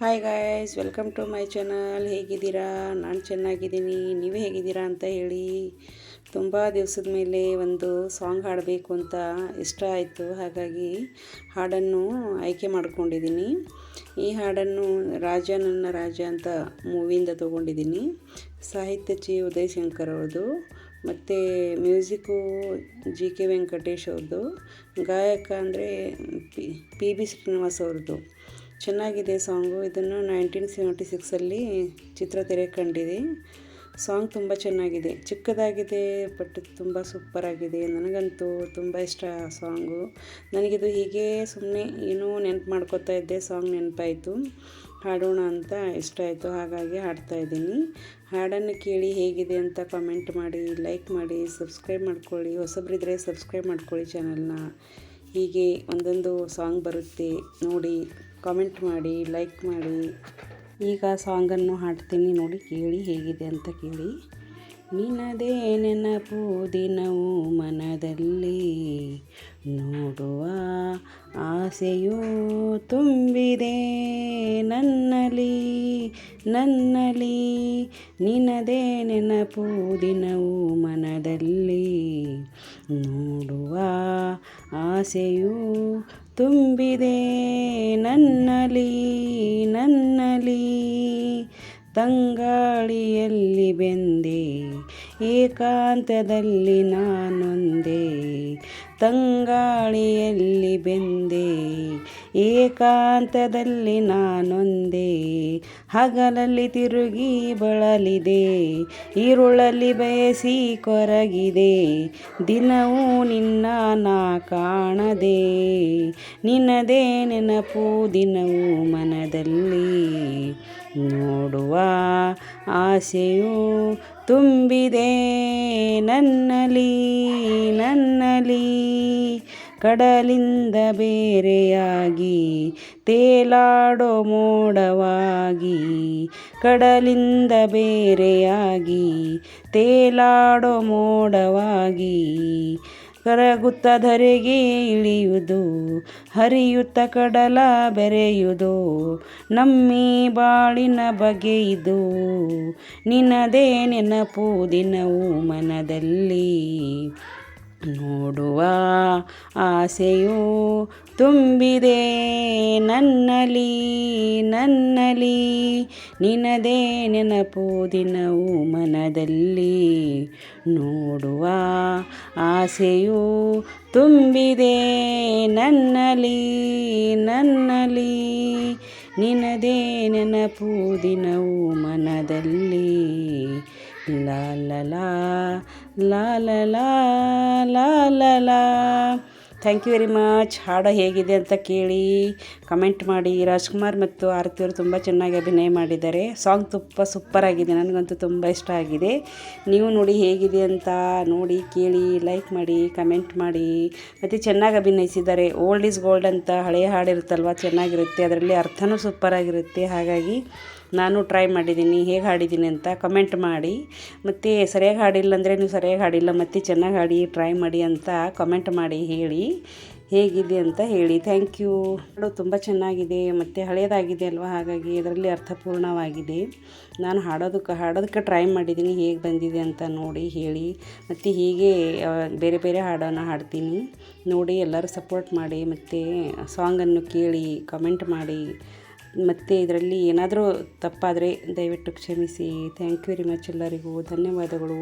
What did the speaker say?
Hi guys, welcome to my channel. ಹೇಗಿದ್ದೀರಾ? ನಾನು ಚೆನ್ನಾಗಿದ್ದೀನಿ. ನೀವು ಹೇಗಿದ್ದೀರಾ ಅಂತ ಹೇಳಿ. ತುಂಬ ದಿವಸದ ಮೇಲೆ ಒಂದು ಸಾಂಗ್ ಹಾಡಬೇಕು ಅಂತ ಇಷ್ಟ ಆಯಿತು. ಹಾಗಾಗಿ ಹಾಡನ್ನು ಆಯ್ಕೆ ಮಾಡ್ಕೊಂಡಿದ್ದೀನಿ. ಈ ಹಾಡನ್ನು ರಾಜ ನನ್ನ ರಾಜ ಅಂತ ಮೂವಿಯಿಂದ ತೊಗೊಂಡಿದ್ದೀನಿ. ಸಾಹಿತ್ಯ ಚಿ ಉದಯ್ ಶಂಕರ್ ಅವ್ರದ್ದು, ಮತ್ತು ಮ್ಯೂಸಿಕ್ಕು ಜಿ ಕೆ ವೆಂಕಟೇಶ್ ಅವ್ರದ್ದು, ಗಾಯಕ ಅಂದರೆ ಪಿ ಬಿ ಶ್ರೀನಿವಾಸ್ ಅವ್ರದ್ದು. ಚೆನ್ನಾಗಿದೆ ಸಾಂಗು. ಇದನ್ನು 1976 ಚಿತ್ರ ತೆರೆ ಕಂಡಿದೆ. ಸಾಂಗ್ ತುಂಬ ಚೆನ್ನಾಗಿದೆ, ಚಿಕ್ಕದಾಗಿದೆ, ಬಟ್ ತುಂಬ ಸೂಪರಾಗಿದೆ. ನನಗಂತೂ ತುಂಬ ಇಷ್ಟ ಆ ಸಾಂಗು. ನನಗಿದು ಹೀಗೆ ಸುಮ್ಮನೆ ಏನೋ ನೆನಪು ಮಾಡ್ಕೋತಾ ಇದ್ದೆ, ಸಾಂಗ್ ನೆನಪಾಯಿತು, ಹಾಡೋಣ ಅಂತ ಇಷ್ಟ ಆಯಿತು. ಹಾಗಾಗಿ ಹಾಡ್ತಾಯಿದ್ದೀನಿ. ಹಾಡನ್ನು ಕೇಳಿ ಹೇಗಿದೆ ಅಂತ ಕಮೆಂಟ್ ಮಾಡಿ, ಲೈಕ್ ಮಾಡಿ, ಸಬ್ಸ್ಕ್ರೈಬ್ ಮಾಡ್ಕೊಳ್ಳಿ. ಹೊಸಬ್ರಿದ್ರೆ ಸಬ್ಸ್ಕ್ರೈಬ್ ಮಾಡ್ಕೊಳ್ಳಿ ಚಾನಲ್ನ. ಹೀಗೆ ಒಂದೊಂದು ಸಾಂಗ್ ಬರುತ್ತೆ ನೋಡಿ, ಕಾಮೆಂಟ್ ಮಾಡಿ, ಲೈಕ್ ಮಾಡಿ. ಈಗ ಸಾಂಗನ್ನು ಹಾಡ್ತೀನಿ ನೋಡಿ, ಕೇಳಿ ಹೇಗಿದೆ ಅಂತ ಕೇಳಿ. ನಿನ್ನದೇ ನೆನಪು ದಿನವೂ ಮನದಲ್ಲಿ, ನೋಡುವ ಆಸೆಯೂ ತುಂಬಿದೆ ನನ್ನಲ್ಲಿ. ನಿನ್ನದೇ ನೆನಪು ದಿನವೂ ಮನದಲ್ಲಿ, ನೋಡುವ ಆಸೆಯೂ ತುಂಬಿದೆ ನನ್ನಲ್ಲಿ. ತಂಗಾಳಿಯಲ್ಲಿ ಬೆಂದೆ, ಏಕಾಂತದಲ್ಲಿ ನಾನೊಂದೇ. ತಂಗಾಳಿಯಲ್ಲಿ ಬೆಂದೆ, ಏಕಾಂತದಲ್ಲಿ ನಾನೊಂದೇ. ಹಗಲಲ್ಲಿ ತಿರುಗಿ ಬಳಲಿದೆ, ഇരുಳಲ್ಲಿ ಬಯಸಿ ಕೊರಗಿದೆ. ದಿನವೂ ನಿನ್ನ ನಾ ಕಾಣದೆ, ನಿನ್ನದೇ ನೆನಪು ದಿನವೂ ಮನದಲ್ಲಿ, ನೋಡುವ ಆಸೆಯೂ ತುಂಬಿದೆ ನನ್ನಲ್ಲಿ. ಕಡಲಿಂದ ಬೇರೆಯಾಗಿ ತೇಲಾಡೋ ಮೋಡವಾಗಿ, ಕಡಲಿಂದ ಬೇರೆಯಾಗಿ ತೇಲಾಡೋ ಮೋಡವಾಗಿ, ಕರಗುತ್ತ ಧರೆಗೆ ಇಳಿಯುವುದು, ಹರಿಯುತ್ತ ಕಡಲ ಬೆರೆಯುವುದು, ನಮ್ಮಿ ಬಾಳಿನ ಬಗೆ ಇದು. ನಿನ್ನದೇ ನೆನಪು ದಿನವೂ ಮನದಲ್ಲಿ, ನೋಡುವ ಆಸೆಯೂ ತುಂಬಿದೆ ನನ್ನಲ್ಲಿ. ನಿನ್ನದೇ ನೆನಪು ದಿನವೂ ಮನದಲ್ಲಿ, ನೋಡುವ ಆಸೆಯೂ ತುಂಬಿದೆ ನನ್ನಲ್ಲಿ. ನಿನ್ನದೇ ನೆನಪು ದಿನವೂ ಮನದಲ್ಲಿ. ಲಾ ಲಾ ಲಾ ಲಾ ಲಾ ಲಾ ಲಾ ಲಾ. Thank you very much. ಹಾಡು ಹೇಗಿದೆ ಅಂತ ಕೇಳಿ ಕಮೆಂಟ್ ಮಾಡಿ. ರಾಜ್ಕುಮಾರ್ ಮತ್ತು ಆರತಿ ಅವರು ತುಂಬ ಚೆನ್ನಾಗಿ ಅಭಿನಯ ಮಾಡಿದ್ದಾರೆ. ಸಾಂಗ್ ಸೂಪರಾಗಿದೆ, ನನಗಂತೂ ತುಂಬ ಇಷ್ಟ ಆಗಿದೆ. ನೀವು ನೋಡಿ ಹೇಗಿದೆ ಅಂತ ನೋಡಿ, ಕೇಳಿ, ಲೈಕ್ ಮಾಡಿ, ಕಮೆಂಟ್ ಮಾಡಿ. ಮತ್ತು ಚೆನ್ನಾಗಿ ಅಭಿನಯಿಸಿದ್ದಾರೆ. ಓಲ್ಡ್ ಈಸ್ ಗೋಲ್ಡ್ ಅಂತ ಹಳೆಯ ಹಾಡಿರುತ್ತಲ್ವ, ಚೆನ್ನಾಗಿರುತ್ತೆ, ಅದರಲ್ಲಿ ಅರ್ಥನೂ ಸೂಪರಾಗಿರುತ್ತೆ. ಹಾಗಾಗಿ ನಾನು ಟ್ರೈ ಮಾಡಿದ್ದೀನಿ, ಹೇಗೆ ಹಾಡಿದ್ದೀನಿ ಅಂತ ಕಮೆಂಟ್ ಮಾಡಿ. ಮತ್ತು ಸರಿಯಾಗಿ ಹಾಡಿಲ್ಲ ಅಂದರೆ ನೀವು ಸರಿಯಾಗಿ ಹಾಡಿಲ್ಲ, ಮತ್ತು ಚೆನ್ನಾಗಿ ಹಾಡಿ, ಟ್ರೈ ಮಾಡಿ ಅಂತ ಕಮೆಂಟ್ ಮಾಡಿ ಹೇಳಿ, ಹೇಗಿದೆ ಅಂತ ಹೇಳಿ. Thank you. ಹಾಡು ತುಂಬ ಚೆನ್ನಾಗಿದೆ ಮತ್ತು ಹಳೆಯದಾಗಿದೆ ಅಲ್ವಾ, ಹಾಗಾಗಿ ಇದರಲ್ಲಿ ಅರ್ಥಪೂರ್ಣವಾಗಿದೆ. ನಾನು ಹಾಡೋದಕ್ಕೆ ಟ್ರೈ ಮಾಡಿದ್ದೀನಿ, ಹೇಗೆ ಬಂದಿದೆ ಅಂತ ನೋಡಿ ಹೇಳಿ. ಮತ್ತು ಹೀಗೆ ಬೇರೆ ಬೇರೆ ಹಾಡನ್ನು ಹಾಡ್ತೀನಿ ನೋಡಿ. ಎಲ್ಲರೂ ಸಪೋರ್ಟ್ ಮಾಡಿ, ಮತ್ತು ಸಾಂಗನ್ನು ಕೇಳಿ, ಕಮೆಂಟ್ ಮಾಡಿ. ಮತ್ತು ಇದರಲ್ಲಿ ಏನಾದರೂ ತಪ್ಪಾದರೆ ದಯವಿಟ್ಟು ಕ್ಷಮಿಸಿ. Thank you very much. ಎಲ್ಲರಿಗೂ ಧನ್ಯವಾದಗಳು.